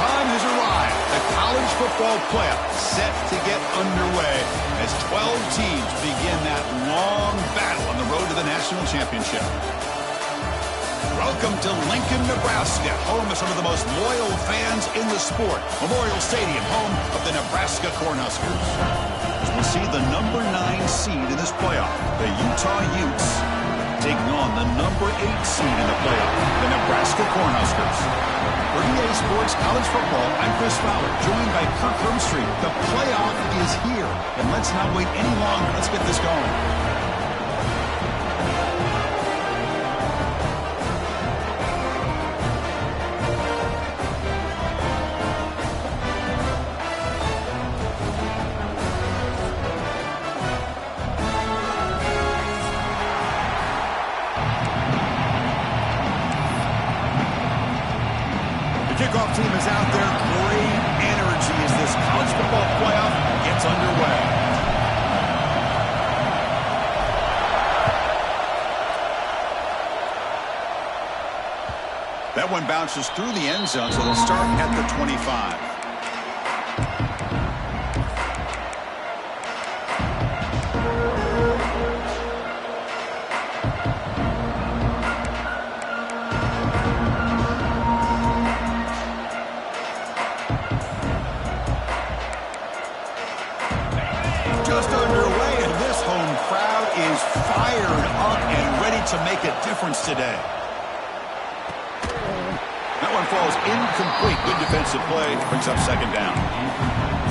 time has arrived. The college football playoff set to get underway as 12 teams begin that long battle on the road to the national championship. Welcome to Lincoln, Nebraska, home of some of the most loyal fans in the sport. Memorial Stadium, home of the Nebraska Cornhuskers. As we see the number 9 seed in this playoff, the Utah Utes, taking on the number 8 seed in the playoff, the Nebraska Cornhuskers. For EA Sports College Football, I'm Chris Fowler, joined by Kirk Hermstreet. The playoff is here, and let's not wait any longer. Let's get this going. Kickoff team is out there. Great energy as this college football playoff gets underway. That one bounces through the end zone, so they'll start at the 25. Just underway, and this home crowd is fired up and ready to make a difference today. That one falls incomplete. Good defensive play. Brings up second down.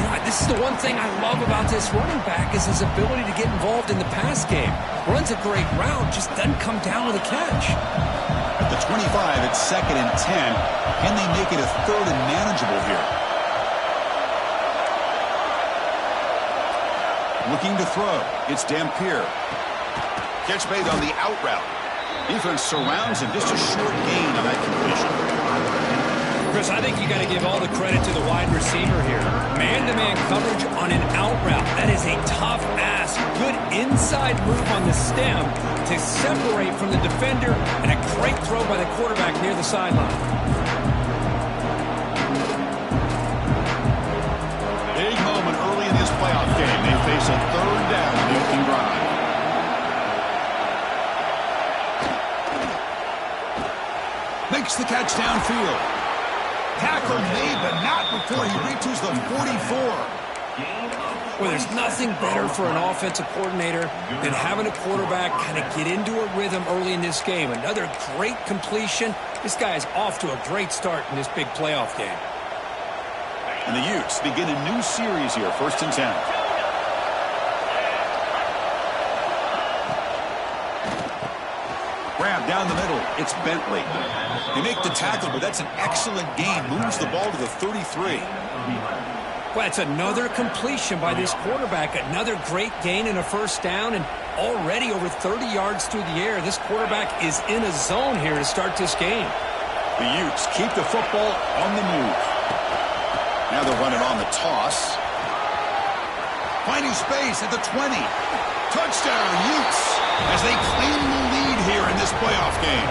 Yeah, this is the one thing I love about this running back is his ability to get involved in the pass game. Runs a great route, just doesn't come down with a catch. At the 25, it's second and 10. Can they make it a third and manageable here? Looking to throw. It's Dampier. Catch made on the out route. Defense surrounds him. Just a short gain on that completion. Chris, I think you got to give all the credit to the wide receiver here. Man-to-man coverage on an out route. That is a tough ask. Good inside move on the stem to separate from the defender, and a great throw by the quarterback near the sideline. Big moment early in this playoff game. They face a third down in the opening drive. Makes the catch downfield. Tackle made, but not before he reaches the 44. Well, there's nothing better for an offensive coordinator than having a quarterback kind of get into a rhythm early in this game. Another great completion. This guy is off to a great start in this big playoff game. And the Utes begin a new series here, first and 10. Grab down the middle. It's Bentley. They make the tackle, but that's an excellent gain. Moves the ball to the 33. Well, it's another completion by this quarterback. Another great gain and a first down, and already over 30 yards through the air. This quarterback is in a zone here to start this game. The Utes keep the football on the move. Now they'll run it on the toss. Finding space at the 20. Touchdown, Utes, as they claim the lead here in this playoff game.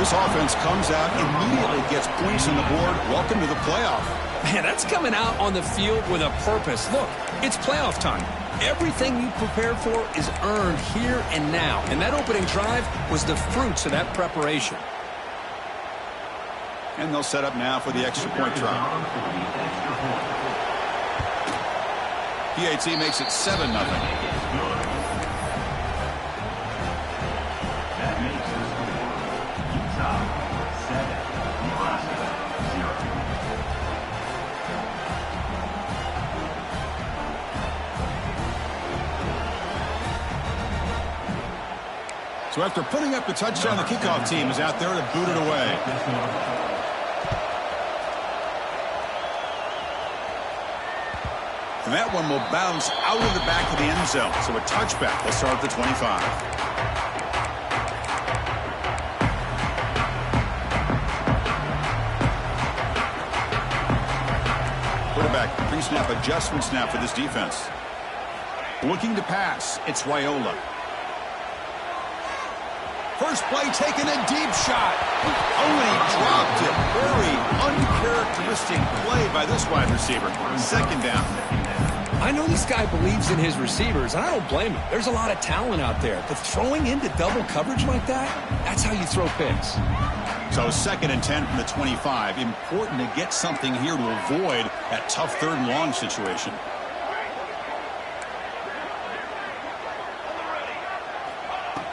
This offense comes out, immediately gets points on the board. Welcome to the playoff. Man, that's coming out on the field with a purpose. Look, it's playoff time. Everything you prepare for is earned here and now. And that opening drive was the fruits of that preparation. And they'll set up now for the extra point try. PAT makes it 7-0. So after putting up the touchdown, the kickoff team is out there to boot it away. And that one will bounce out of the back of the end zone. So a touchback. They'll start at the 25. Quarterback pre-snap adjustment snap for this defense. Looking to pass. It's Raiola. First play taking a deep shot. Oh, and he dropped it. Very uncharacteristic play by this wide receiver. Second down. I know this guy believes in his receivers, and I don't blame him. There's a lot of talent out there. But throwing into double coverage like that, that's how you throw picks. So 2nd and 10 from the 25. Important to get something here to avoid that tough 3rd and long situation.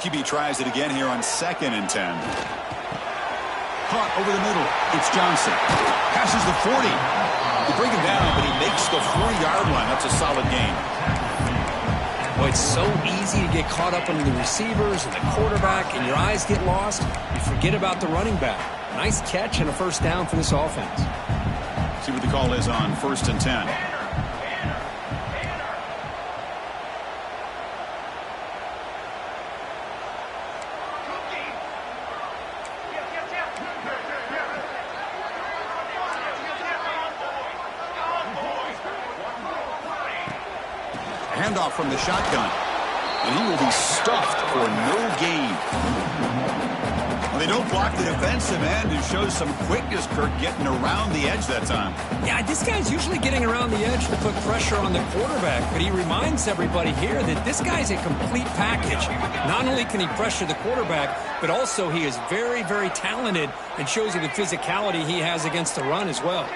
QB tries it again here on 2nd and 10. Caught over the middle. It's Johnson. Passes the 40. They bring him down, but he makes the 40-yard line. That's a solid gain. Well, it's so easy to get caught up under the receivers and the quarterback, and your eyes get lost. You forget about the running back. Nice catch and a first down for this offense. See what the call is on 1st and 10. Handoff from the shotgun, and he will be stuffed for no gain. Well, they don't block the defensive end, who shows some quickness, Kirk, getting around the edge that time. Yeah, this guy's usually getting around the edge to put pressure on the quarterback, but he reminds everybody here that this guy's a complete package. Not only can he pressure the quarterback, but also he is very, very talented and shows you the physicality he has against the run as well.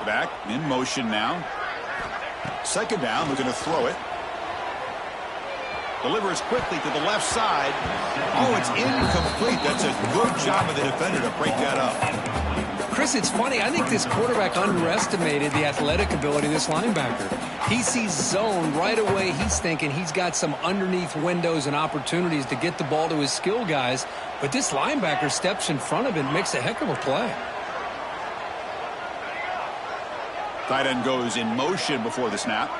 Back in motion now. 2nd down, looking to throw it. Delivers quickly to the left side. Oh, it's incomplete. That's a good job of the defender to break that up. Chris, it's funny. I think this quarterback underestimated the athletic ability of this linebacker. He sees zone right away. He's thinking he's got some underneath windows and opportunities to get the ball to his skill guys. But this linebacker steps in front of him and makes a heck of a play. Tight end goes in motion before the snap.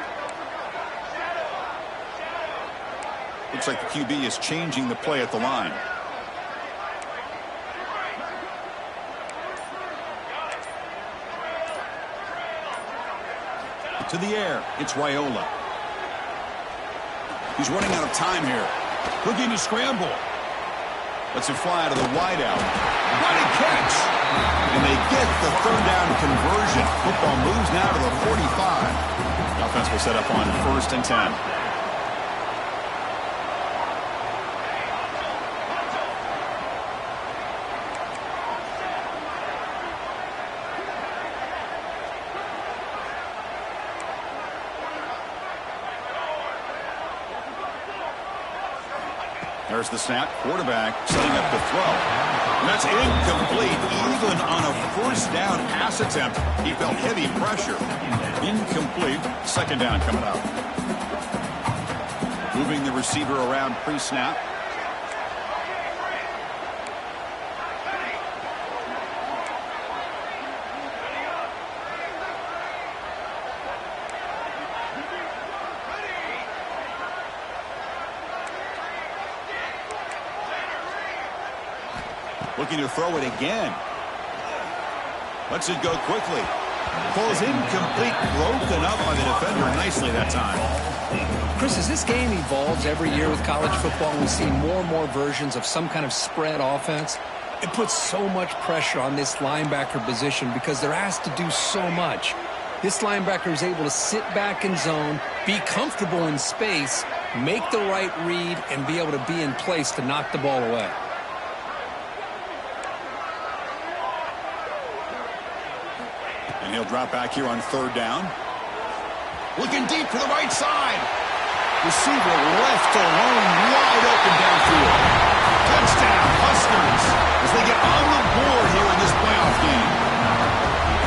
Looks like the QB is changing the play at the line. To the air, it's Raiola. He's running out of time here. Looking to scramble. Lets it fly out of the wideout. What a catch! And they get the 3rd down conversion. Football moves now to the 45. The offense will set up on 1st and 10. There's the snap. Quarterback setting up the throw. And that's incomplete. Even on a 1st down pass attempt, he felt heavy pressure. Incomplete. 2nd down coming up. Moving the receiver around pre-snap. Looking to throw it again. Lets it go quickly. Falls incomplete. Broken up by the defender nicely that time. Chris, as this game evolves every year with college football, we see more and more versions of some kind of spread offense. It puts so much pressure on this linebacker position because they're asked to do so much. This linebacker is able to sit back in zone, be comfortable in space, make the right read, and be able to be in place to knock the ball away. And he'll drop back here on 3rd down. Looking deep to the right side. Receiver left alone, wide open downfield. Touchdown, Huskers, as they get on the board here in this playoff game.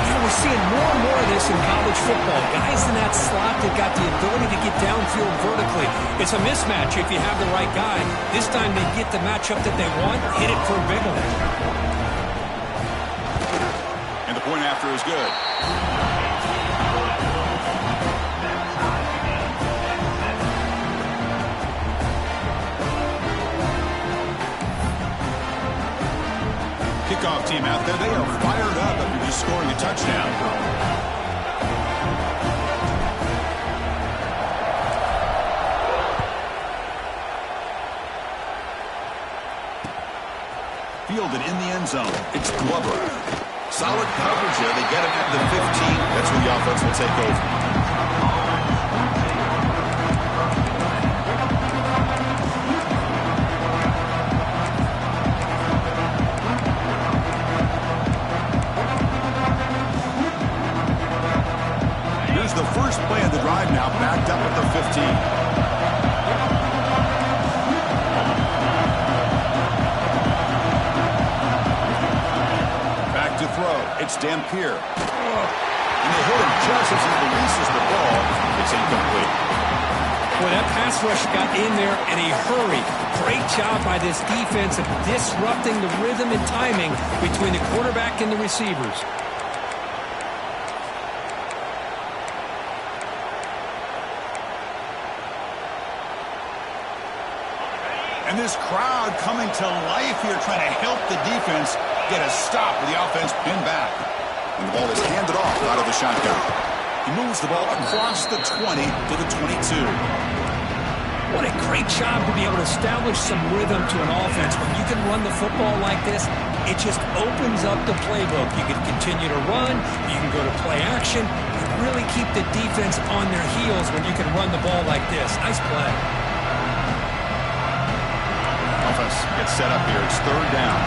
Yeah, we're seeing more and more of this in college football. Guys in that slot that got the ability to get downfield vertically. It's a mismatch if you have the right guy. This time they get the matchup that they want, hit it for a big one. And the point after is good. Kickoff team out there, they are fired up after just scoring a touchdown. fielded in the end zone. It's Blubber. Solid coverage there. They get him at the 15. That's where the offense will take over. Here's the first play of the drive now, backed up at the 15. Back to throw. It's Dampier. And they hit him just as he releases the ball. It's incomplete. Boy, that pass rush got in there in a hurry. Great job by this defense of disrupting the rhythm and timing between the quarterback and the receivers. And this crowd coming to life here, trying to help the defense get a stop with the offense pinned back. And the ball is handed off out of the shotgun. He moves the ball across the 20 to the 22. What a great job to be able to establish some rhythm to an offense. When you can run the football like this, it just opens up the playbook. You can continue to run. You can go to play action. You can really keep the defense on their heels when you can run the ball like this. Nice play. Offense gets set up here. It's third down.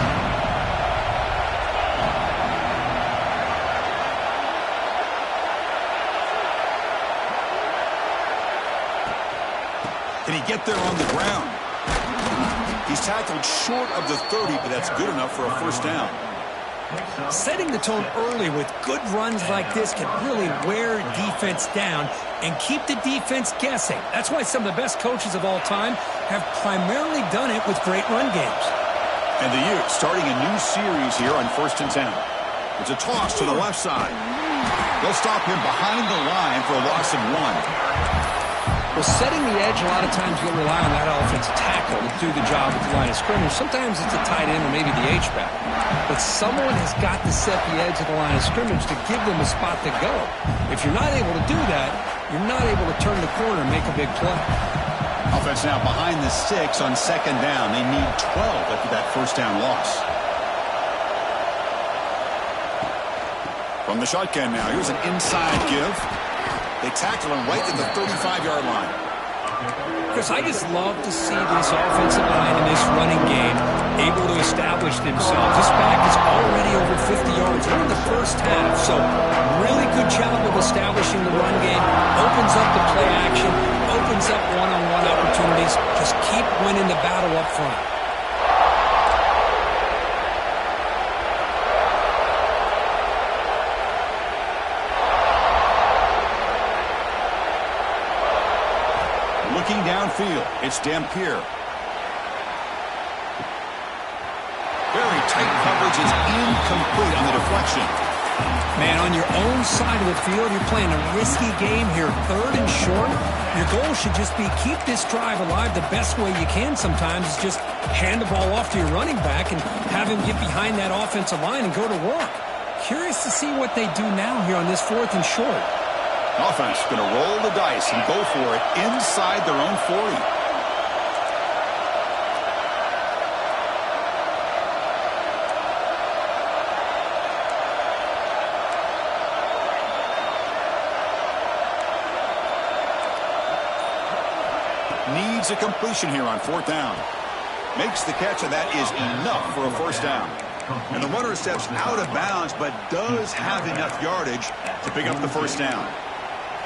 Can he get there on the ground? He's tackled short of the 30, but that's good enough for a first down. Setting the tone early with good runs like this can really wear defense down and keep the defense guessing. That's why some of the best coaches of all time have primarily done it with great run games. And the Utes starting a new series here on 1st and 10. It's a toss to the left side. They'll stop him behind the line for a loss of 1. Well, setting the edge, a lot of times you'll rely on that offensive tackle to do the job at the line of scrimmage. Sometimes it's a tight end or maybe the H-back. But someone has got to set the edge of the line of scrimmage to give them a spot to go. If you're not able to do that, you're not able to turn the corner and make a big play. Offense now behind the 6 on 2nd down. They need 12 after that first down loss. From the shotgun now, here's an inside give. They tackle him right at the 35-yard line. Chris, I just love to see this offensive line in this running game able to establish themselves. This back is already over 50 yards. We're in the first half, so really good job of establishing the run game. Opens up the play action, opens up one-on-one opportunities. Just keep winning the battle up front. Looking downfield, it's Dampier. Very tight coverage. It's incomplete on the deflection. Man, on your own side of the field, you're playing a risky game here. 3rd and short. Your goal should just be keep this drive alive the best way you can sometimes. Is just hand the ball off to your running back and have him get behind that offensive line and go to work. Curious to see what they do now here on this 4th and short. Offense going to roll the dice and go for it inside their own 40. Needs a completion here on 4th down. Makes the catch, and that is enough for a first down. And the runner steps out of bounds, but does have enough yardage to pick up the first down.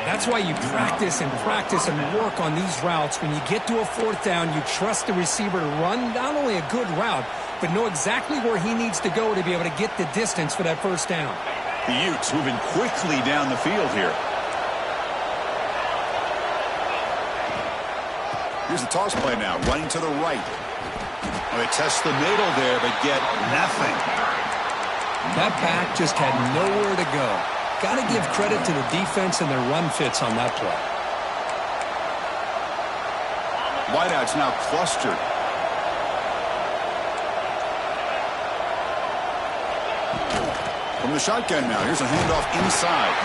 That's why you practice and work on these routes. When you get to a 4th down, you trust the receiver to run not only a good route, but know exactly where he needs to go to be able to get the distance for that first down. The Utes moving quickly down the field here. Here's the toss play now, running to the right. Well, they test the middle there, but get nothing. That back just had nowhere to go. Got to give credit to the defense and their run fits on that play. Wideouts now clustered. From the shotgun now, here's a handoff inside.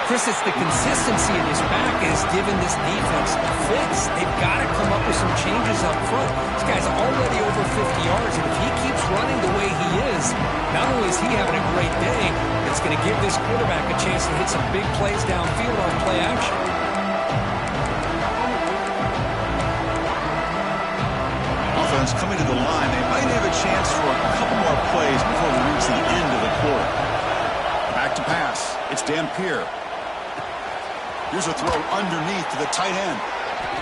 Chris, it's the consistency in his back has given this defense fits. They've got to come up with some changes up front. This guy's already over over 50 yards, and if he keeps running the way he is, not only is he having a great day, it's going to give this quarterback a chance to hit some big plays downfield on play action. Offense coming to the line. They might have a chance for a couple more plays before we reach the end of the quarter. Back to pass. It's Dampier. Here's a throw underneath to the tight end.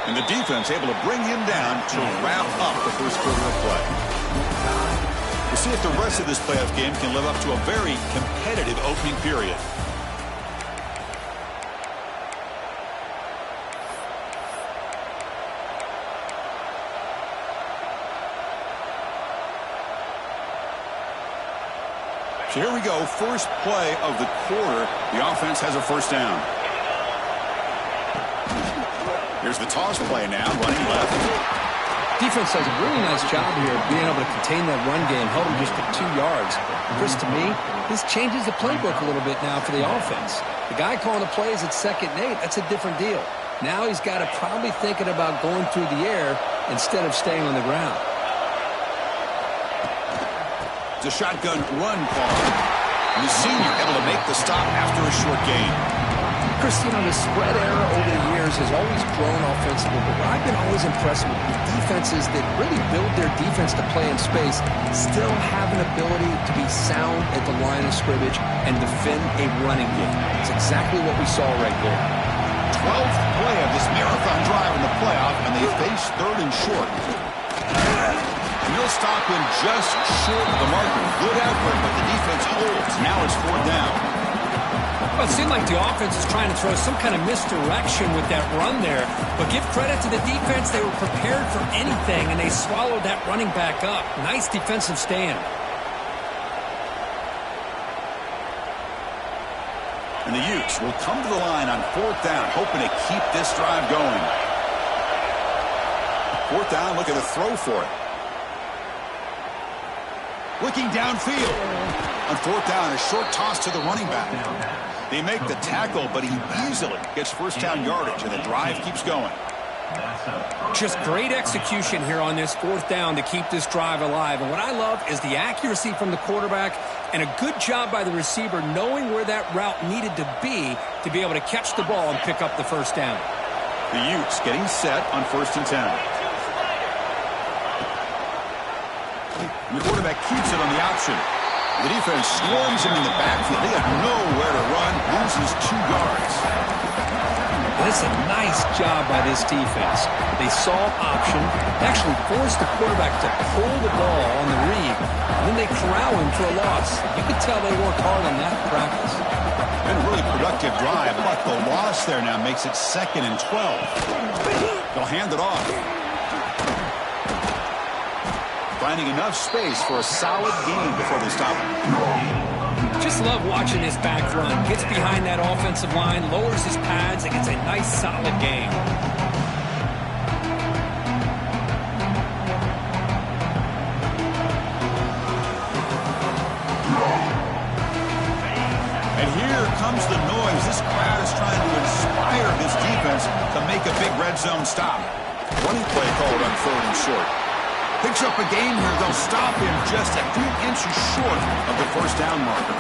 And the defense able to bring him down to wrap up the first quarter of play. We'll see if the rest of this playoff game can live up to a very competitive opening period. So here we go, first play of the quarter. The offense has a first down. Here's the toss play now, running left. Defense does a really nice job here of being able to contain that run game, held him just at 2 yards. Chris, to me, this changes the playbook a little bit now for the offense. The guy calling the plays at 2nd and 8, that's a different deal. Now he's got to probably thinking about going through the air instead of staying on the ground. It's a shotgun run call. And the senior able to make the stop after a short gain. Chris, you know, the spread era over the years has always grown offensively, but what I've been always impressed with defenses that really build their defense to play in space still have an ability to be sound at the line of scrimmage and defend a running game. It's exactly what we saw right there. 12th play of this marathon drive in the playoff, and they face 3rd and short. And they'll stop him just short of the marker. Good effort, but the defense holds. Now it's 4th down. Well, it seemed like the offense is trying to throw some kind of misdirection with that run there. But give credit to the defense. They were prepared for anything, and they swallowed that running back up. Nice defensive stand. And the Utes will come to the line on 4th down, hoping to keep this drive going. 4th down, look at the throw for it. Looking downfield. On 4th down, a short toss to the running back. They make the tackle, but he easily gets first down yardage, and the drive keeps going. Just great execution here on this 4th down to keep this drive alive. And what I love is the accuracy from the quarterback and a good job by the receiver knowing where that route needed to be able to catch the ball and pick up the first down. The Utes getting set on 1st and 10. And the quarterback keeps it on the option. The defense swarms him in the backfield. They have nowhere to run. Loses 2 yards. That's a nice job by this defense. They saw option, actually forced the quarterback to pull the ball on the read, and then they corral him for a loss. You could tell they worked hard on that in practice. Been a really productive drive, but the loss there now makes it 2nd and 12. They'll hand it off. Finding enough space for a solid gain before they stop him. Just love watching this back run. Gets behind that offensive line, lowers his pads, and gets a nice solid gain. And here comes the noise. This crowd is trying to inspire this defense to make a big red zone stop. Running play called on 3rd and short. Picks up a gain here. They'll stop him just a few inches short of the first down marker.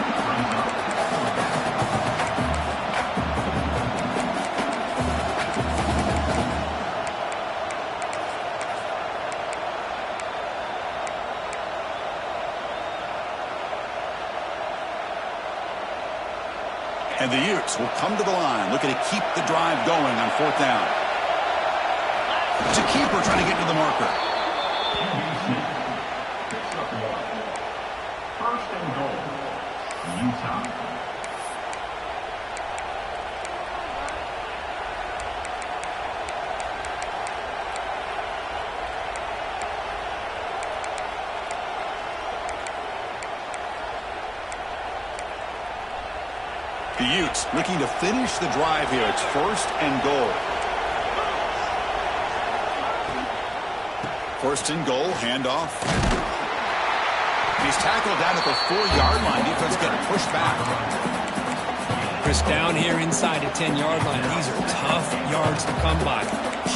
And the Utes will come to the line, looking to keep the drive going on 4th down. It's a keeper trying to get to the marker. First and goal, Utah. The Utes looking to finish the drive here. It's 1st and goal. 1st and goal, handoff. He's tackled down at the 4-yard line. Defense getting pushed back. Chris, down here inside the 10-yard line, these are tough yards to come by.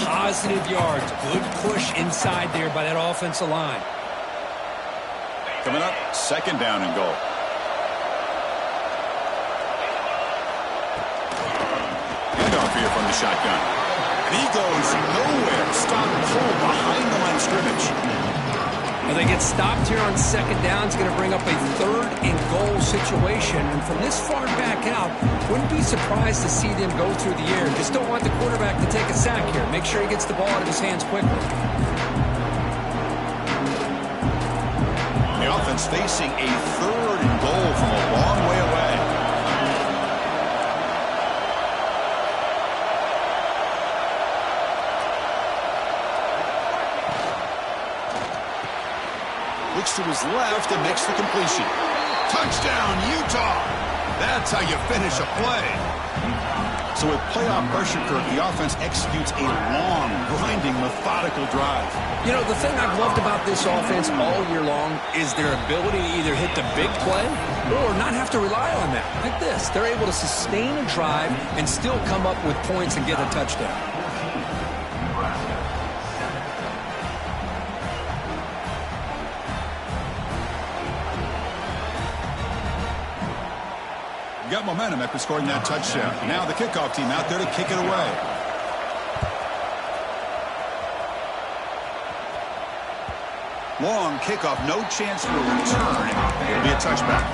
Positive yards, good push inside there by that offensive line. Coming up, second down and goal. Handoff here from the shotgun. And he goes nowhere. Stop cold behind the line of scrimmage. Well, they get stopped here on second down. It's going to bring up a third and goal situation. And from this far back out, wouldn't be surprised to see them go through the air. Just don't want the quarterback to take a sack here. Make sure he gets the ball out of his hands quickly. The offense facing a third and goal from a long way away. Looks to his left and makes the completion. Touchdown, Utah! That's how you finish a play. So with playoff pressure, Kirk, the offense executes a long, grinding, methodical drive. You know, the thing I've loved about this offense all year long is their ability to either hit the big play or not have to rely on that. Like this, they're able to sustain a drive and still come up with points and get a touchdown. Got momentum after scoring that touchdown. Now the kickoff team out there to kick it away. Long kickoff, no chance for a return. It'll be a touchback.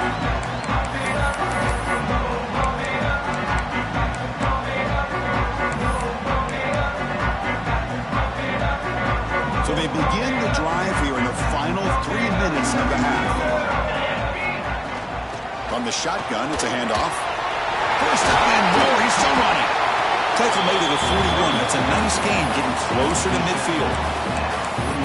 So they begin the drive here in the final 3 minutes of the half. From the shotgun, it's a handoff. First and more, he's still running. Tackle made at the 41. That's a nice gain, getting closer to midfield.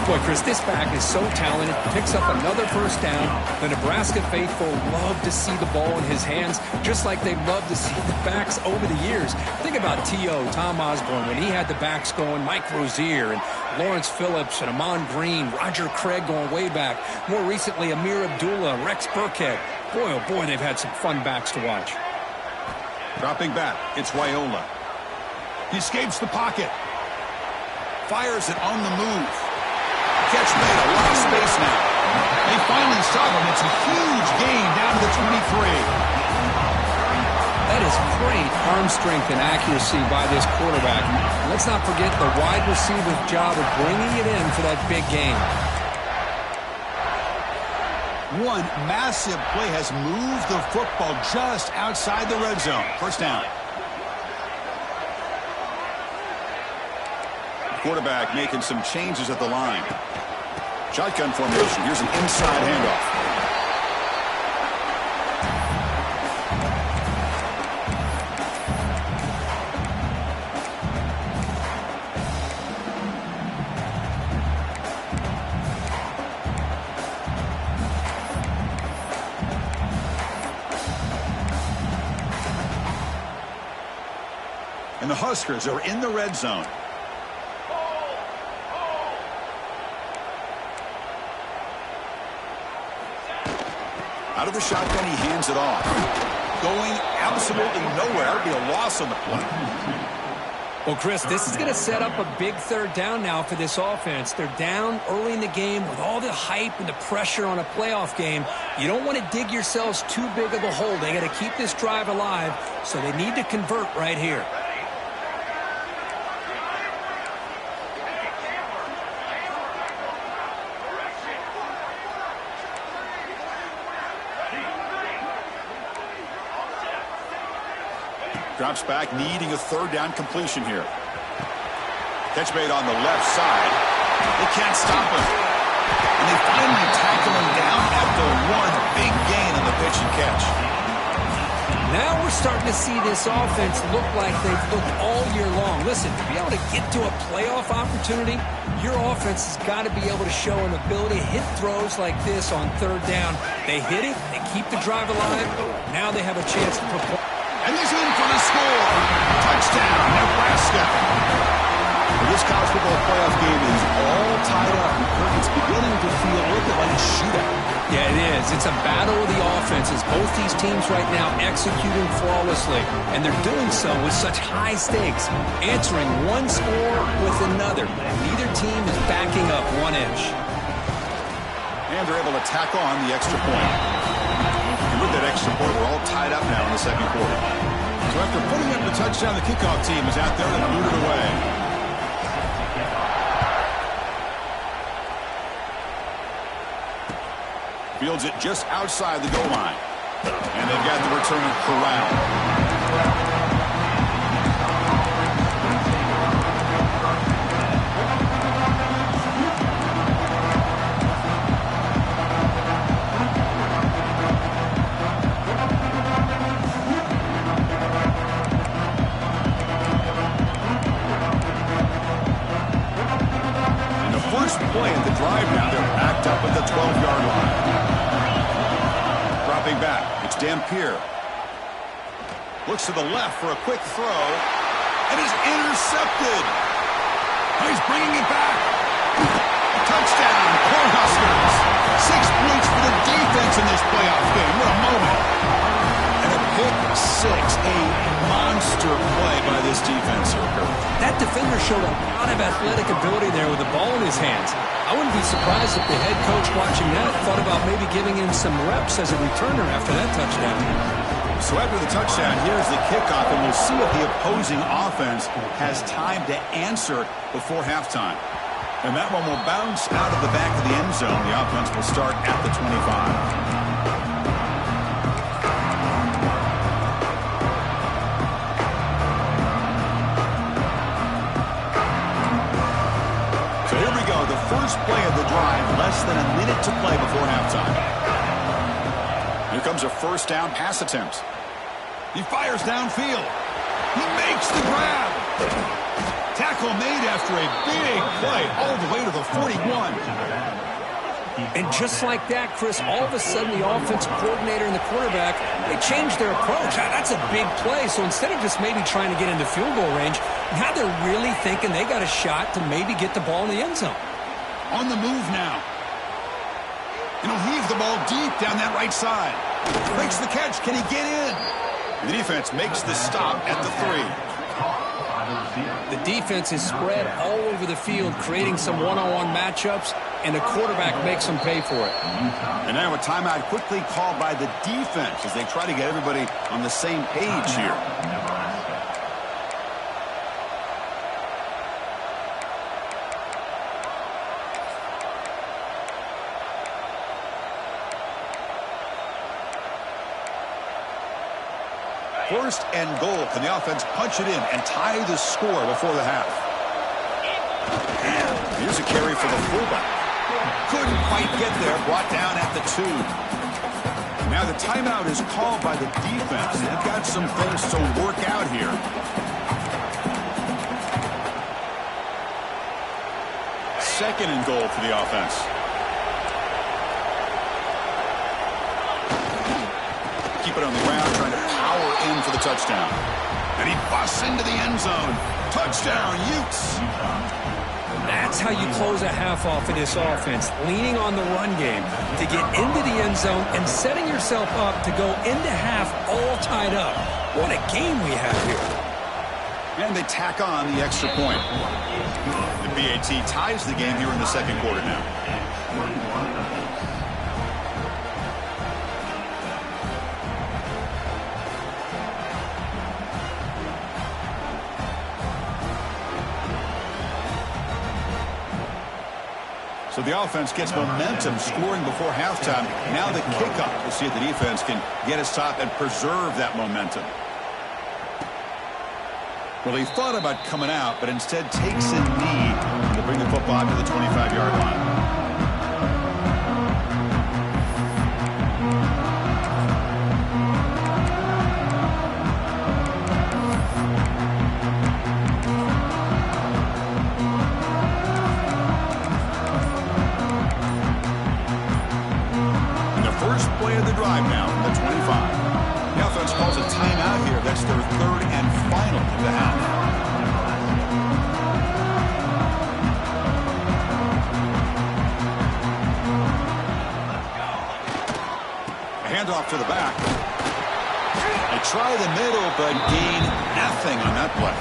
Boy, Chris, this back is so talented. Picks up another first down. The Nebraska faithful love to see the ball in his hands, just like they love to see the backs over the years. Think about T.O., Tom Osborne, when he had the backs going, Mike Rozier and Lawrence Phillips and Amon Green, Roger Craig going way back. More recently, Amir Abdullah, Rex Burkhead. Boy, oh boy, they've had some fun backs to watch. Dropping back, it's Wyola. He escapes the pocket. Fires it on the move. Catch made, a lot of space now. They finally stop him. It's a huge gain down to the 23. That is great arm strength and accuracy by this quarterback. Let's not forget the wide receiver's job of bringing it in for that big gain. One massive play has moved the football just outside the red zone. First down. Quarterback making some changes at the line. Shotgun formation. Here's an inside handoff. And the Huskers are in the red zone. Out of the shotgun, he hands it off. Going absolutely nowhere. That'll be a loss on the play. Well, Chris, this is going to set up a big third down now for this offense. They're down early in the game with all the hype and the pressure on a playoff game. You don't want to dig yourselves too big of a hole. They got to keep this drive alive, so they need to convert right here. Drops back, needing a third down completion here. Catch made on the left side. They can't stop him. And they finally tackle him down after one big gain on the pitch and catch. Now we're starting to see this offense look like they've looked all year long. Listen, to be able to get to a playoff opportunity, your offense has got to be able to show an ability to hit throws like this on third down. They hit it, they keep the drive alive. Now they have a chance to perform. And he's in for the score. Touchdown, Nebraska. This college football playoff game is all tied up. It's beginning to feel a little bit like a shootout. Yeah, it is. It's a battle of the offenses. Both these teams right now executing flawlessly. And they're doing so with such high stakes. Answering one score with another. Neither team is backing up one inch. And they're able to tack on the extra point. And with that extra point, we're all tied up now in the second quarter. So after putting up the touchdown, the kickoff team is out there to boot it away. Fields it just outside the goal line. And they've got the return corralled. Play at the drive now. They're backed up at the 12-yard line. Dropping back. It's Dampier. Looks to the left for a quick throw. And is intercepted. Oh, he's bringing it back. Touchdown, Cornhuskers. 6 points for the defense in this playoff game. What a moment. And a pick six. A monster play by this defense here, Kurt. That defender showed a lot of athletic ability there with the ball in his hands. I wouldn't be surprised if the head coach watching that thought about maybe giving him some reps as a returner after that touchdown. So after the touchdown, here's the kickoff, and we'll see if the opposing offense has time to answer before halftime. And that one will bounce out of the back of the end zone. The offense will start at the 25. First play of the drive, less than a minute to play before halftime. Here comes a first down pass attempt. He fires downfield. He makes the grab. Tackle made after a big play all the way to the 41. And just like that, Chris, all of a sudden the offensive coordinator and the quarterback, they changed their approach. That's a big play. So instead of just maybe trying to get into field goal range, now they're really thinking they got a shot to maybe get the ball in the end zone. On the move now. And he'll heave the ball deep down that right side. Makes the catch. Can he get in? The defense makes the stop at the 3. The defense is spread all over the field, creating some one-on-one matchups, and the quarterback makes them pay for it. And now a timeout quickly called by the defense as they try to get everybody on the same page here. First and goal. Can the offense punch it in and tie the score before the half? And here's a carry for the fullback. Couldn't quite get there. Brought down at the 2. Now the timeout is called by the defense. They've got some things to work out here. Second and goal for the offense. Keep it on the ground, trying to power in for the touchdown. And he busts into the end zone. Touchdown, Utes. That's how you close a half off in this offense, leaning on the run game to get into the end zone and setting yourself up to go into half all tied up. What a game we have here. And they tack on the extra point. The BAT ties the game here in the second quarter now. So the offense gets momentum scoring before halftime. Now the kickoff. We'll see if the defense can get a stop and preserve that momentum. Well, he thought about coming out, but instead takes a knee to bring the football to the 25-yard line. Drive now from the 25. The offense calls a timeout here. That's their third and final of the half. A handoff to the back. They try the middle, but gain nothing on that play.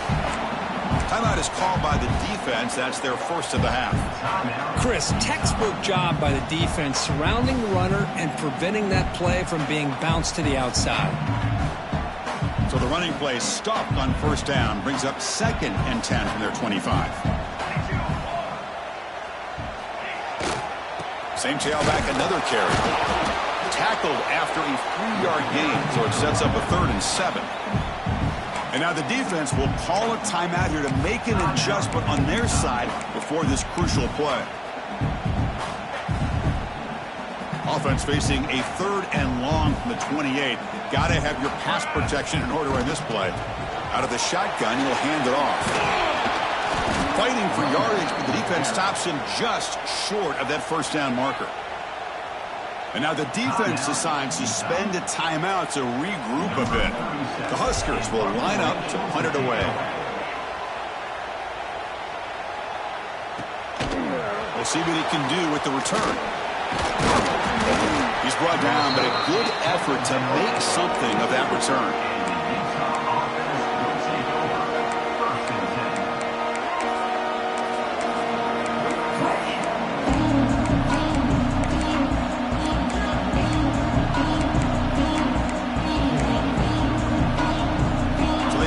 Timeout is called by the defense. That's their first of the half. Chris, textbook job by the defense surrounding the runner and preventing that play from being bounced to the outside. So the running play stopped on first down. Brings up 2nd and 10 from their 25. Same tailback, another carry. Tackled after a 3-yard gain, so it sets up a 3rd and 7. And now the defense will call a timeout here to make an adjustment on their side before this crucial play. Offense facing a 3rd and long from the 28. Got to have your pass protection in order in this play. Out of the shotgun, he'll hand it off. Fighting for yardage, but the defense stops him just short of that first down marker. And now the defense decides to spend a timeout to regroup a bit. The Huskers will line up to punt it away. We'll see what he can do with the return. He's brought down, but a good effort to make something of that return.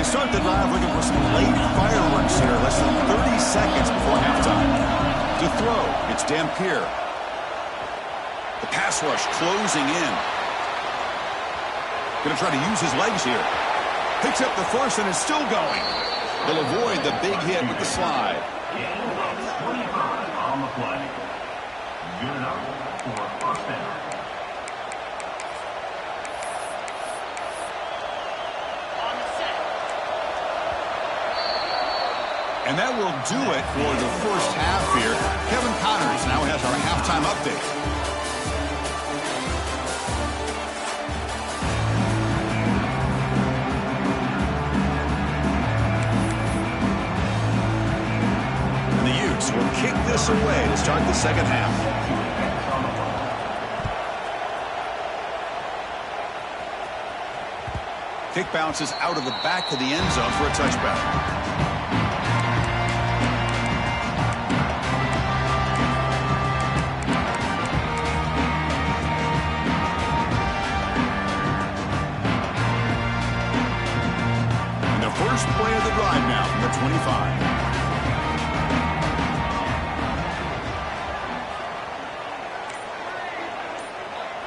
Start the drive looking for some late fireworks here. Less than 30 seconds before halftime. To throw, it's Dampier. The pass rush closing in. Going to try to use his legs here. Picks up the first and is still going. They'll avoid the big hit with the slide. On the play. Good enough for first down. And that will do it for the first half here. Kevin Connors now has our halftime update. And the Utes will kick this away to start the second half. Kick bounces out of the back of the end zone for a touchback. First play of the drive now from the 25.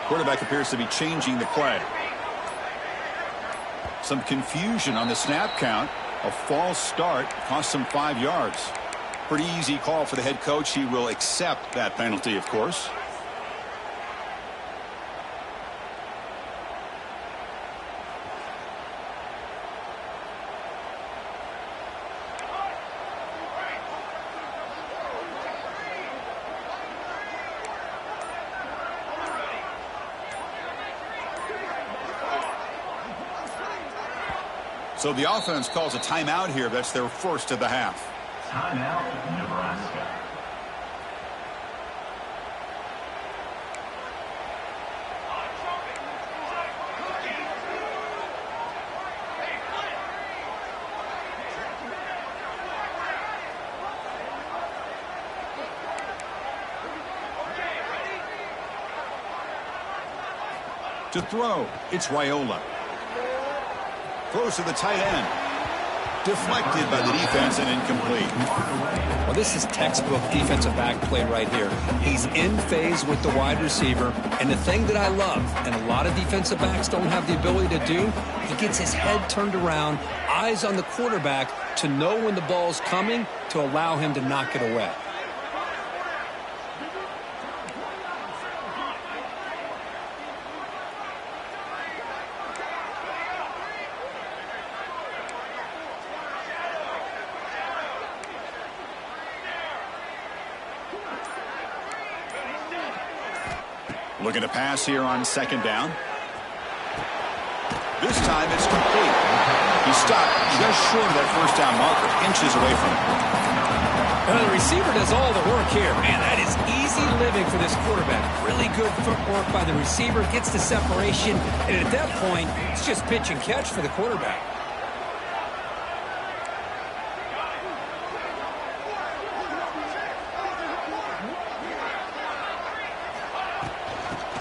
Quarterback appears to be changing the play. Some confusion on the snap count. A false start cost him 5 yards. Pretty easy call for the head coach. He will accept that penalty, of course. So the offense calls a timeout here. That's their first of the half. Timeout, Nebraska. To throw, it's Raiola. Throws to the tight end. Deflected by the defense and incomplete. Well, this is textbook defensive back play right here. He's in phase with the wide receiver. And the thing that I love, and a lot of defensive backs don't have the ability to do, he gets his head turned around, eyes on the quarterback to know when the ball's coming to allow him to knock it away. Looking to pass here on second down. This time it's complete. He stopped just short of that first down marker, inches away from it. Well, the receiver does all the work here. Man, that is easy living for this quarterback. Really good footwork by the receiver, gets the separation, and at that point, it's just pitch and catch for the quarterback.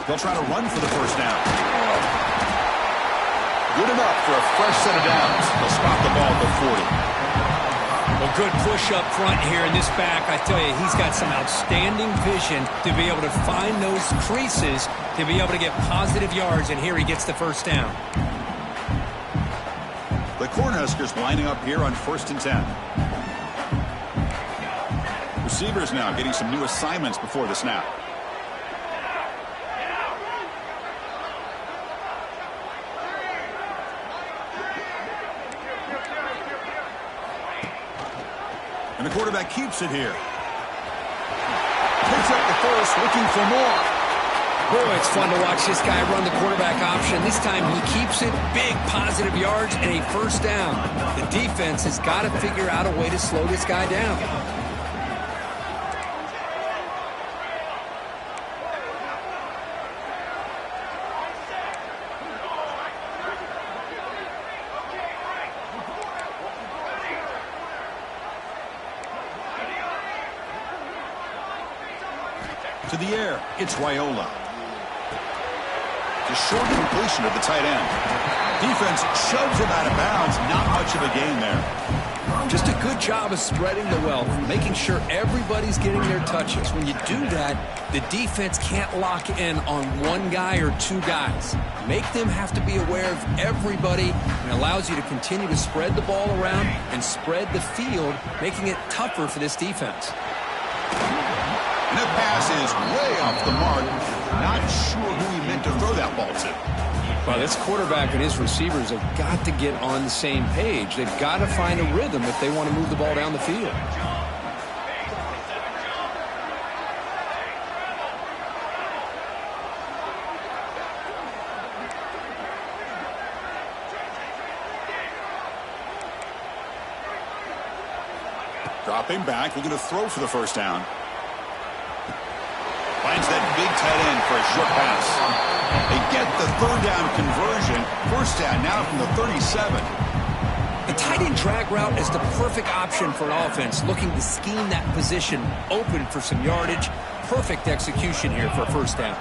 They'll try to run for the first down. Good enough for a fresh set of downs. They'll spot the ball at the 40. Well, good push up front here in this back. I tell you, he's got some outstanding vision to be able to find those creases, to be able to get positive yards, and here he gets the first down. The Cornhuskers lining up here on 1st and 10. Receivers now getting some new assignments before the snap. And the quarterback keeps it here. Picks up the first, looking for more. Boy, it's fun to watch this guy run the quarterback option. This time he keeps it, big positive yards, and a first down. The defense has got to figure out a way to slow this guy down. To the air, it's Raiola. The short completion of the tight end. Defense shoves him out of bounds. Not much of a gain there. Just a good job of spreading the wealth, making sure everybody's getting their touches. When you do that, the defense can't lock in on one guy or two guys. Make them have to be aware of everybody, and allows you to continue to spread the ball around and spread the field, making it tougher for this defense. And that pass is way off the mark. Not sure who he meant to throw that ball to. Well, this quarterback and his receivers have got to get on the same page. They've got to find a rhythm if they want to move the ball down the field. Dropping back, looking to throw for the first down. Finds that big tight end for a short pass. They get the third down conversion. First down now from the 37. The tight end drag route is the perfect option for an offense looking to scheme that position open for some yardage. Perfect execution here for a first down.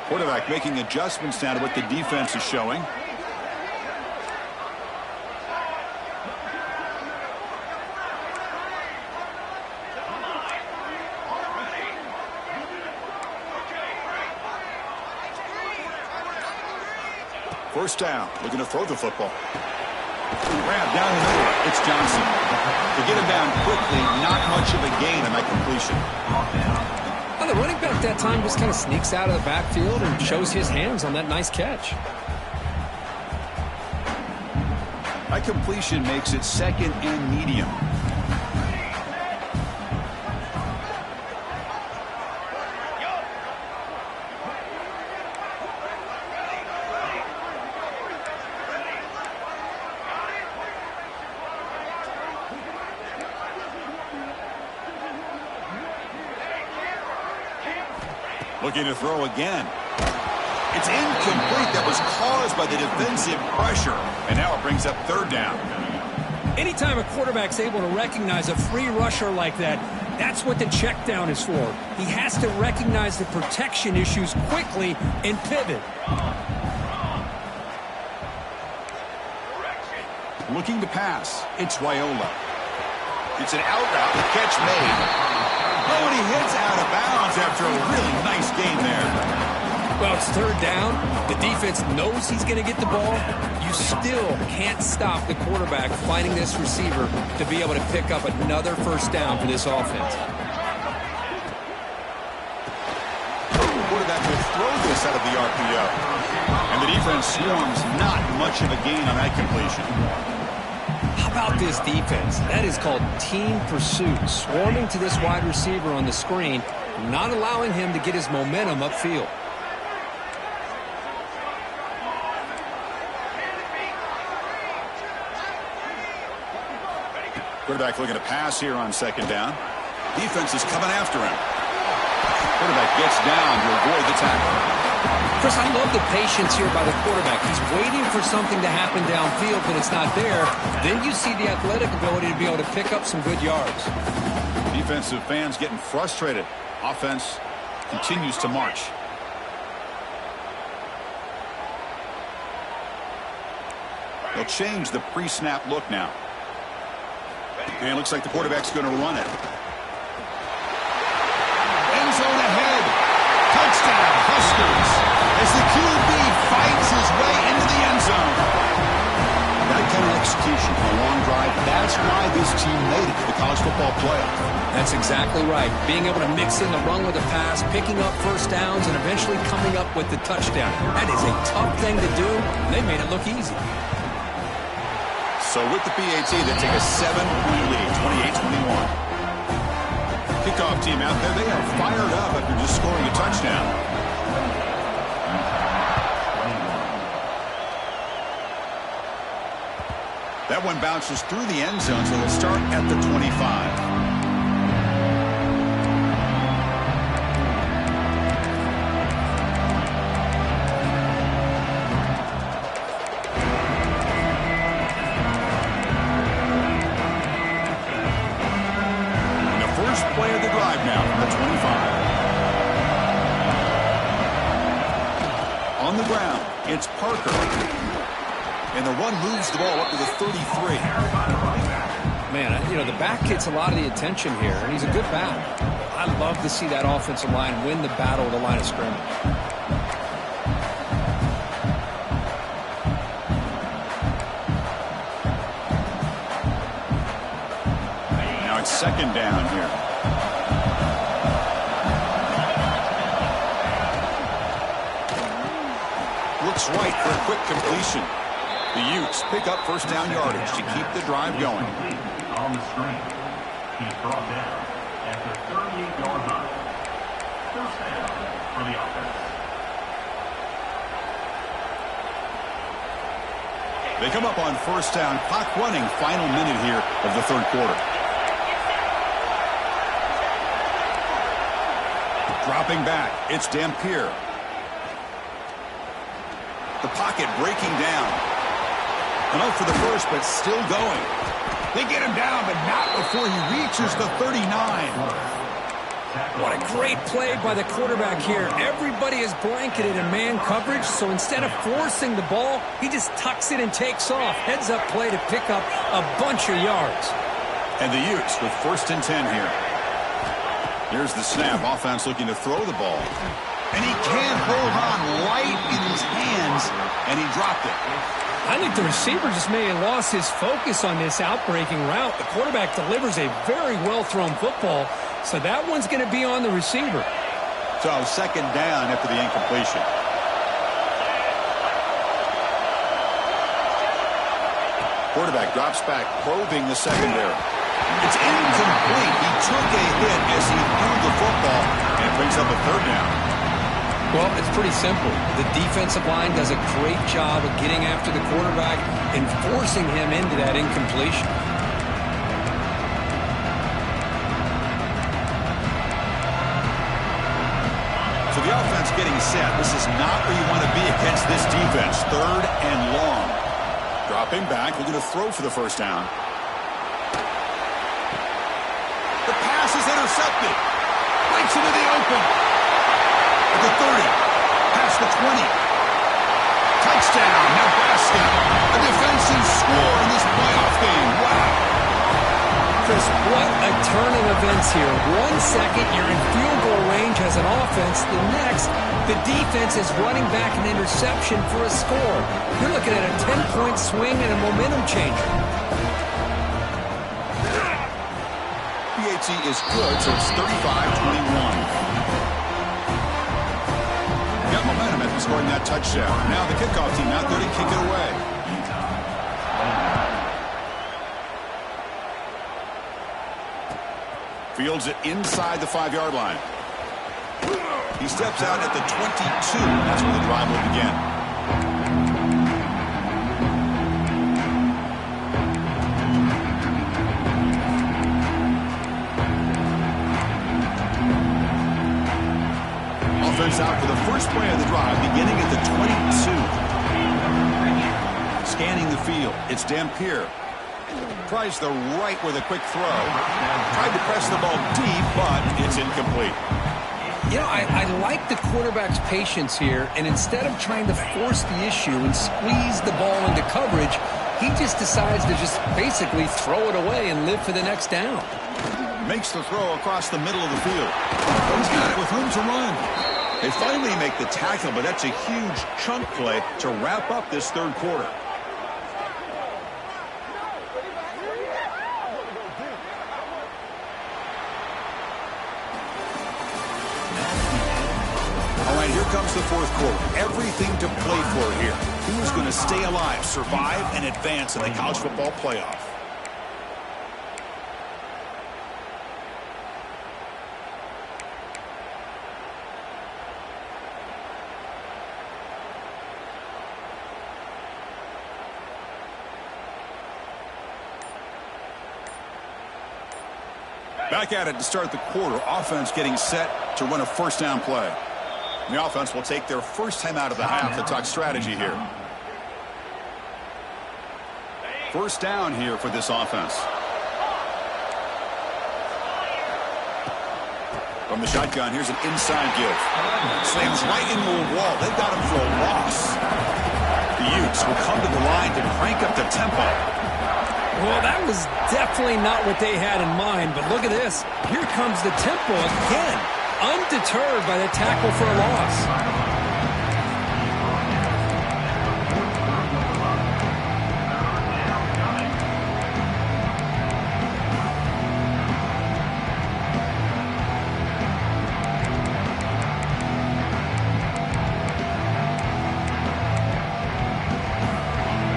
Quarterback making adjustments now to what the defense is showing. First down, looking to throw the football. Grab down the middle, it's Johnson. To get him down quickly, not much of a gain on that completion. Well, the running back that time just kind of sneaks out of the backfield and shows his hands on that nice catch. That completion makes it second and medium. Looking to throw again. It's incomplete. That was caused by the defensive pressure. And now it brings up third down. Anytime a quarterback's able to recognize a free rusher like that, that's what the check down is for. He has to recognize the protection issues quickly and pivot. Looking to pass. It's Raiola. It's an out route. The catch made. Oh, and he hits out of bounds after a really nice game there. Well, it's third down. The defense knows he's going to get the ball. You still can't stop the quarterback finding this receiver to be able to pick up another first down for this offense. The quarterback will throw this out of the RPO. And the defense swarms not much of a gain on that completion. How about this defense? That is called team pursuit. Swarming to this wide receiver on the screen, not allowing him to get his momentum upfield. Quarterback looking to pass here on second down. Defense is coming after him. Quarterback gets down to avoid the tackle. Chris, I love the patience here by the quarterback. He's waiting for something to happen downfield, but it's not there. Then you see the athletic ability to be able to pick up some good yards. Defensive fans getting frustrated. Offense continues to march. They'll change the pre-snap look now. And it looks like the quarterback's going to run it. End zone ahead. Touchdown, Huskers. As the QB fights his way into the end zone. That kind of execution on a long drive, that's why this team made it to the college football playoff. That's exactly right. Being able to mix in the run with a pass, picking up first downs, and eventually coming up with the touchdown. That is a tough thing to do. They made it look easy. So with the PAT, they take a 7-point lead, 28-21. Kickoff team out there, they are fired up after just scoring a touchdown. That one bounces through the end zone, so they'll start at the 25. Play of the drive now from the 25. On the ground, it's Parker. And the run moves the ball up to the 33. Man, you know, the back gets a lot of the attention here, and he's a good back. I love to see that offensive line win the battle of the line of scrimmage. Now it's second down here. Looks right for a quick completion. The Utes pick up first down yardage to keep the drive going. On the screen, he's brought down at the 38-yard line. First down for the offense. They come up on first down, clock running, final minute here of the third quarter. Dropping back, it's Dampier. The pocket breaking down. Enough for the first, but still going. They get him down, but not before he reaches the 39. What a great play by the quarterback here. Everybody is blanketed in man coverage, so instead of forcing the ball, he just tucks it and takes off. Heads-up play to pick up a bunch of yards. And the Utes with first and 10 here. Here's the snap. Offense looking to throw the ball. And he can't hold on right in his hands, and he dropped it. I think the receiver just may have lost his focus on this outbreaking route. The quarterback delivers a very well-thrown football, so that one's going to be on the receiver. So second down after the incompletion. Quarterback drops back, probing the secondary. It's incomplete. He took a hit as he threw the football and brings up a third down. Well, it's pretty simple. The defensive line does a great job of getting after the quarterback and forcing him into that incompletion. So the offense getting set. This is not where you want to be against this defense. Third and long. Dropping back, looking to throw for the first down. The pass is intercepted. Breaks into the open. At the 30. Past the 20. Touchdown, Nebraska. A defensive score in this playoff game. Wow. Chris, what a turn of events here. 1 second, you're in field goal range as an offense. The next, the defense is running back an interception for a score. You're looking at a 10-point swing and a momentum changer. PAT is good, so it's 35-21. Got momentum after scoring that touchdown. Now the kickoff team out there to kick it away. Fields it inside the 5-yard line. He steps out at the 22. That's where the drive will begin. Offense out for the first play of the drive, beginning at the 22. Scanning the field, it's Dampier. Tries the right with a quick throw. Tried to press the ball deep, but it's incomplete. You know, I like the quarterback's patience here, and instead of trying to force the issue and squeeze the ball into coverage, he just decides to just basically throw it away and live for the next down. Makes the throw across the middle of the field. He's got it with room to run. They finally make the tackle, but that's a huge chunk play to wrap up this third quarter. All right, here comes the fourth quarter. Everything to play for here. Who's going to stay alive, survive, and advance in the college football playoff? Back at it to start the quarter. Offense getting set to run a first down play. The offense will take their first time out of the half to talk strategy here. First down here for this offense. From the shotgun, here's an inside give. Slams right into a wall. They've got him for a loss. The Utes will come to the line to crank up the tempo. Well, that was definitely not what they had in mind, but look at this. Here comes the tempo again, undeterred by the tackle for a loss.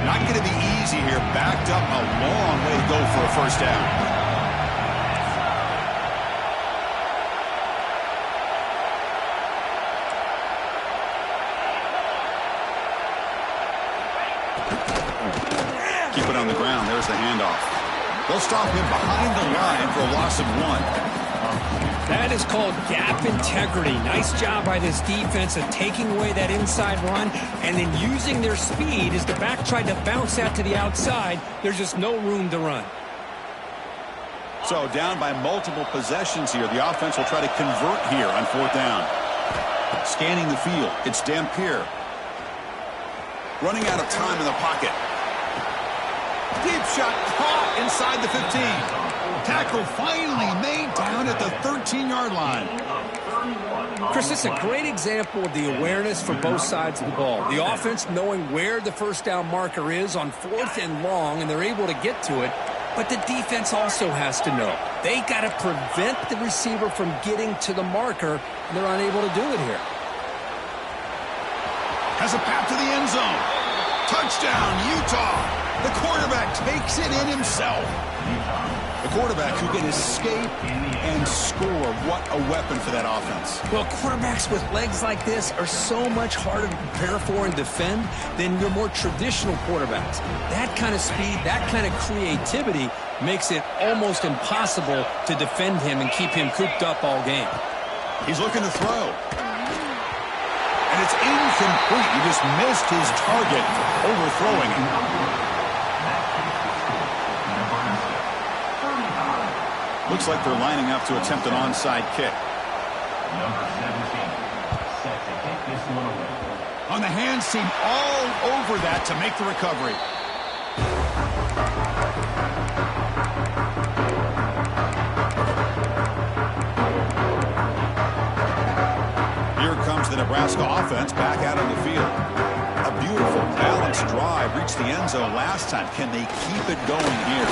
Not going to be easy here. Backed up a long way to go for a first down. Keep it on the ground. There's the handoff. They'll stop him behind the line for a loss of 1. That is called gap integrity. Nice job by this defense of taking away that inside run and then using their speed as the back tried to bounce out to the outside. There's just no room to run. So down by multiple possessions here. The offense will try to convert here on fourth down. Scanning the field. It's Dampier. Running out of time in the pocket. Deep shot caught inside the 15. Tackle finally made down at the 13-yard line. Chris, this is a great example of the awareness for both sides of the ball. The offense knowing where the first down marker is on fourth and long, and they're able to get to it. But the defense also has to know. They got to prevent the receiver from getting to the marker, and they're unable to do it here. Has a path to the end zone. Touchdown, Utah. The quarterback takes it in himself. The quarterback who can escape and score. What a weapon for that offense. Well, quarterbacks with legs like this are so much harder to prepare for and defend than your more traditional quarterbacks. That kind of speed, that kind of creativity makes it almost impossible to defend him and keep him cooped up all game. He's looking to throw. And it's incomplete. He just missed his target, overthrowing it. Looks like they're lining up to attempt an onside kick. Number 17, set to kick this one away. On the hands team all over that to make the recovery. Here comes the Nebraska offense back out on the field. A beautiful balanced drive reached the end zone last time. Can they keep it going here?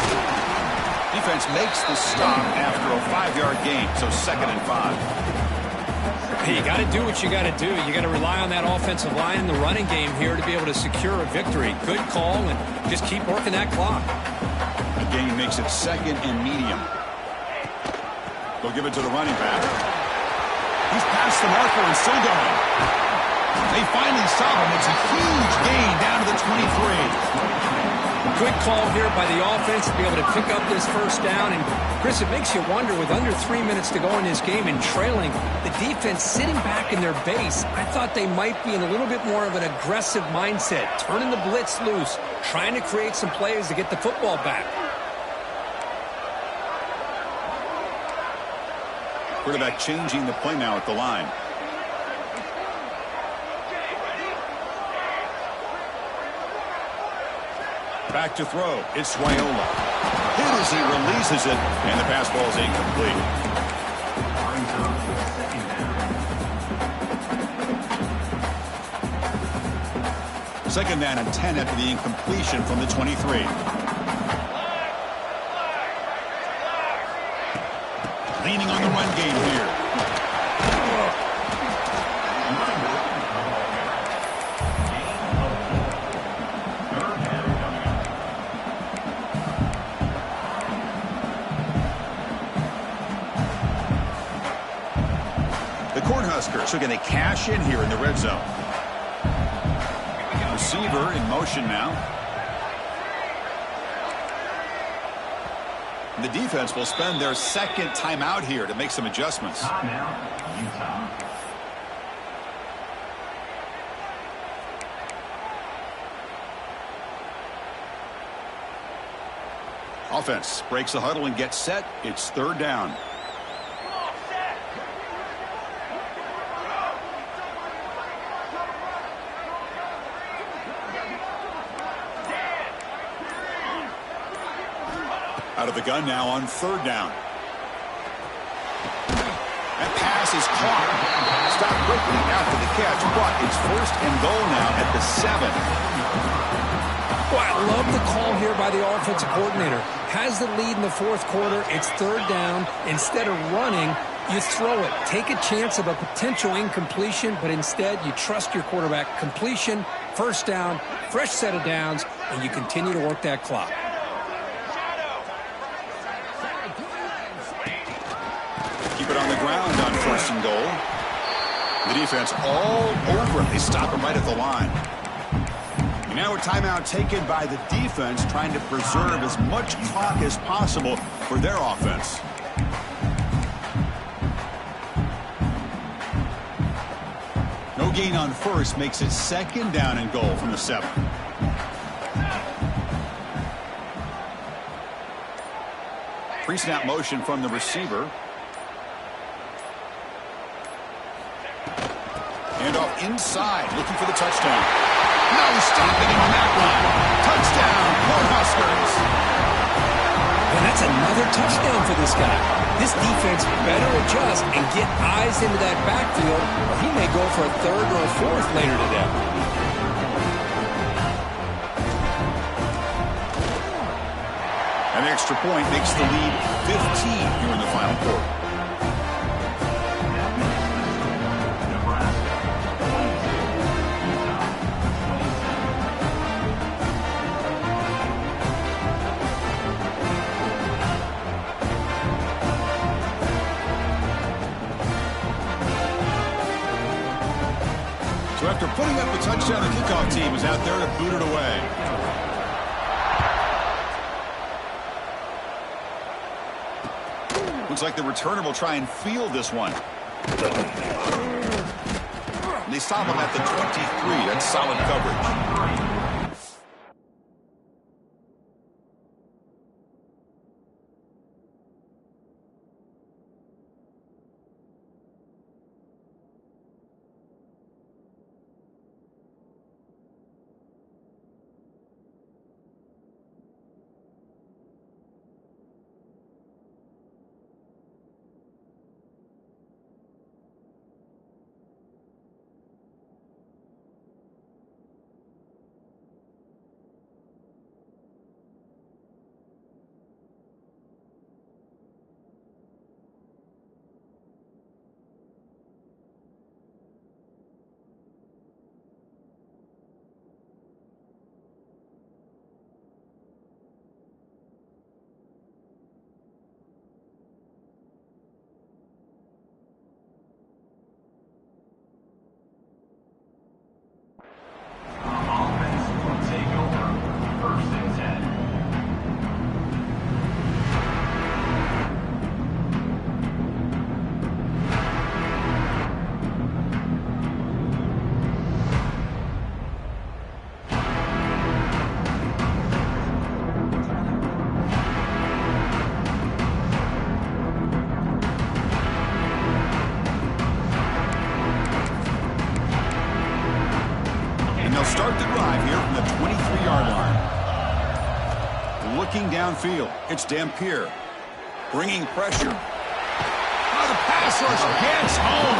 Defense makes the stop after a 5-yard gain, so 2nd and 5. Hey, you got to do what you got to do. You got to rely on that offensive line in the running game here to be able to secure a victory. Good call, and just keep working that clock. The gain makes it 2nd and medium. They'll give it to the running back. He's past the marker and still going. They finally stop him. It's a huge gain down to the 23. Good call here by the offense to be able to pick up this first down. And, Chris, it makes you wonder, with under 3 minutes to go in this game and trailing, the defense sitting back in their base, I thought they might be in a little bit more of an aggressive mindset, turning the blitz loose, trying to create some plays to get the football back. Quarterback changing the play now at the line. Back to throw. It's Raiola. Hit as he releases it, and the pass ball is incomplete. Second down and 10 after the incompletion from the 23. Leaning on the run game here. The Cornhuskers are going to cash in here in the red zone. Receiver in motion now. The defense will spend their second timeout here to make some adjustments. Offense breaks the huddle and gets set. It's third down. Out of the gun now on third down. That pass is caught. Stopped quickly after the catch, but it's first and goal now at the 7. Boy, I love the call here by the offensive coordinator. Has the lead in the fourth quarter. It's third down. Instead of running, you throw it. Take a chance of a potential incompletion, but instead you trust your quarterback. Completion, first down, fresh set of downs, and you continue to work that clock. Keep it on the ground on first and goal. The defense all over him. They stop him right at the line. And now a timeout taken by the defense, trying to preserve as much clock as possible for their offense. No gain on first makes it second down and goal from the 7. Pre-snap motion from the receiver. And off inside, looking for the touchdown. No stopping him on that one. Touchdown, Cornhuskers. And that's another touchdown for this guy. This defense better adjust and get eyes into that backfield, or he may go for a third or a fourth later today. An extra point makes the lead 15 here in the final quarter. So after putting up the touchdown, the kickoff team is out there to boot it away. Looks like the returner will try and field this one. And they stop him at the 23. That's solid coverage. drive here from the 23-yard line. Looking downfield, it's Dampier. Bringing pressure. Oh, the pass rush gets home.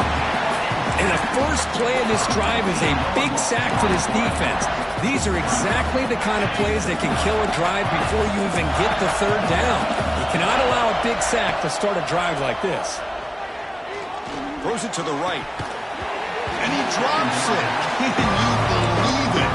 And the first play of this drive is a big sack for this defense. These are exactly the kind of plays that can kill a drive before you even get the third down. You cannot allow a big sack to start a drive like this. Throws it to the right. And he drops it. Can you believe it?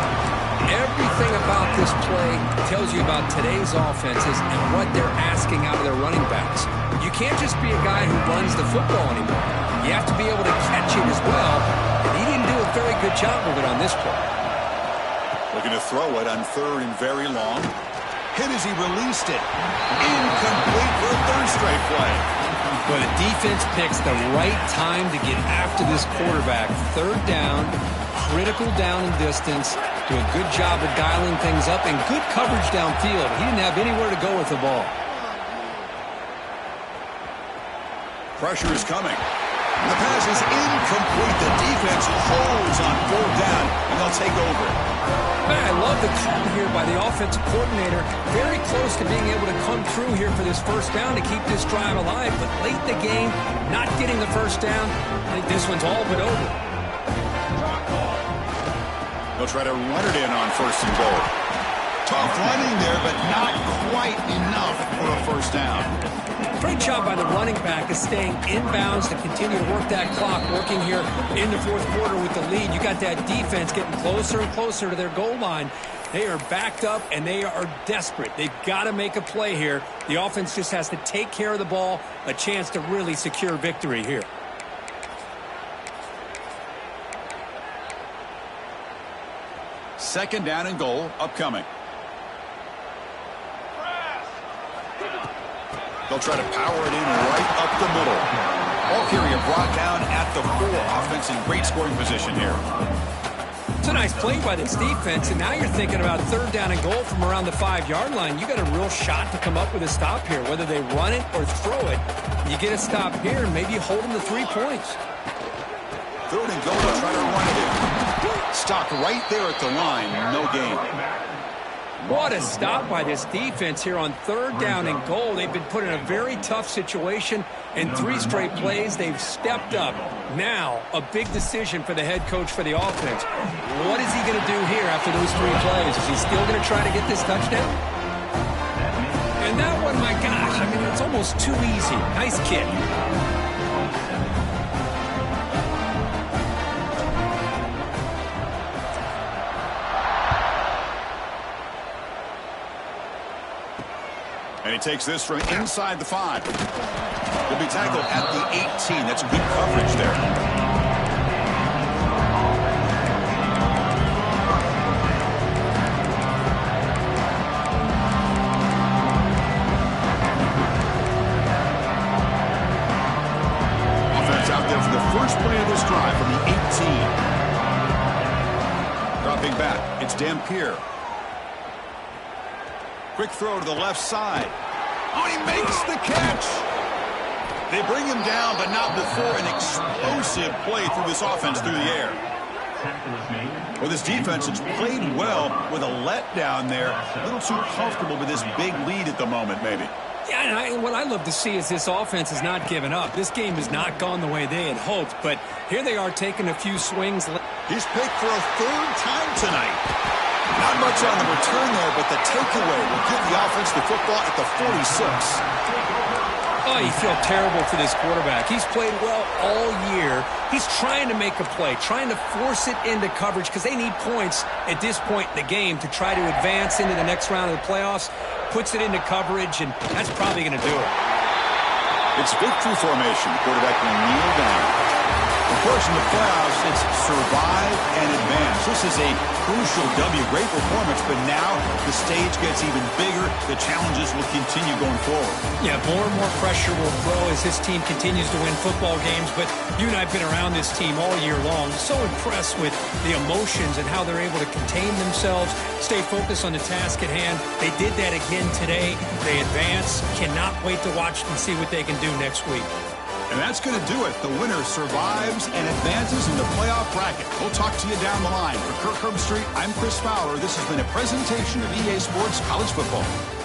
Everything about this play tells you about today's offenses and what they're asking out of their running backs. You can't just be a guy who runs the football anymore. You have to be able to catch it as well, and he didn't do a very good job of it on this play. Looking to throw it on third and very long. Hit as he released it. Incomplete for a third straight play. Well, the defense picks the right time to get after this quarterback. Third down, critical down and distance. Do a good job of dialing things up and good coverage downfield. He didn't have anywhere to go with the ball. Pressure is coming. The pass is incomplete. The defense holds on fourth down, and they'll take over. Man, I love the call here by the offensive coordinator. Very close to being able to come through here for this first down to keep this drive alive. But late in the game, not getting the first down, I think this one's all but over. They'll try to run it in on first and goal. Tough running there, but not quite enough for a first down. Great job by the running back of staying inbounds to continue to work that clock, working here in the fourth quarter with the lead. You got that defense getting closer and closer to their goal line. They are backed up, and they are desperate. They've got to make a play here. The offense just has to take care of the ball, a chance to really secure victory here. Second down and goal upcoming. They'll try to power it in right up the middle. Ball carrier brought down at the 4. Offense in great scoring position here. It's a nice play by this defense, and now you're thinking about third down and goal from around the 5-yard line. You got a real shot to come up with a stop here, whether they run it or throw it. You get a stop here, and maybe you hold them to 3 points. Third and goal, they'll try to run it in. Stopped right there at the line. No gain. What a stop by this defense here on third down and goal. They've been put in a very tough situation. In 3 straight plays, they've stepped up. Now, a big decision for the head coach for the offense. What is he going to do here after those 3 plays? Is he still going to try to get this touchdown? And that one, my gosh, I mean, it's almost too easy. Nice kick. And he takes this from inside the 5. He'll be tackled at the 18. That's good coverage there. Offense out there for the first play of this drive from the 18. Dropping back, it's Dampier. Quick throw to the left side. Oh, he makes the catch. They bring him down, but not before an explosive play through this offense through the air. Well, this defense has played well with a letdown there. A little too comfortable with this big lead at the moment, maybe. Yeah, and what I love to see is this offense has not given up. This game has not gone the way they had hoped, but here they are taking a few swings. He's picked for a 3rd time tonight. Not much on the return there, but the takeaway will give the offense the football at the 46. Oh, you feel terrible for this quarterback. He's played well all year. He's trying to make a play, trying to force it into coverage because they need points at this point in the game to try to advance into the next round of the playoffs. Puts it into coverage, and that's probably going to do it. It's victory formation. The quarterback will kneel down. Of course, in the playoffs, it's survive and advance. This is a crucial W. Great performance, but now the stage gets even bigger. The challenges will continue going forward. Yeah, more and more pressure will grow as this team continues to win football games, but you and I have been around this team all year long. So impressed with the emotions and how they're able to contain themselves, stay focused on the task at hand. They did that again today. They advance. Cannot wait to watch and see what they can do next week. And that's going to do it. The winner survives and advances in the playoff bracket. We'll talk to you down the line. For Kirk Herbstreit, I'm Chris Fowler. This has been a presentation of EA Sports College Football.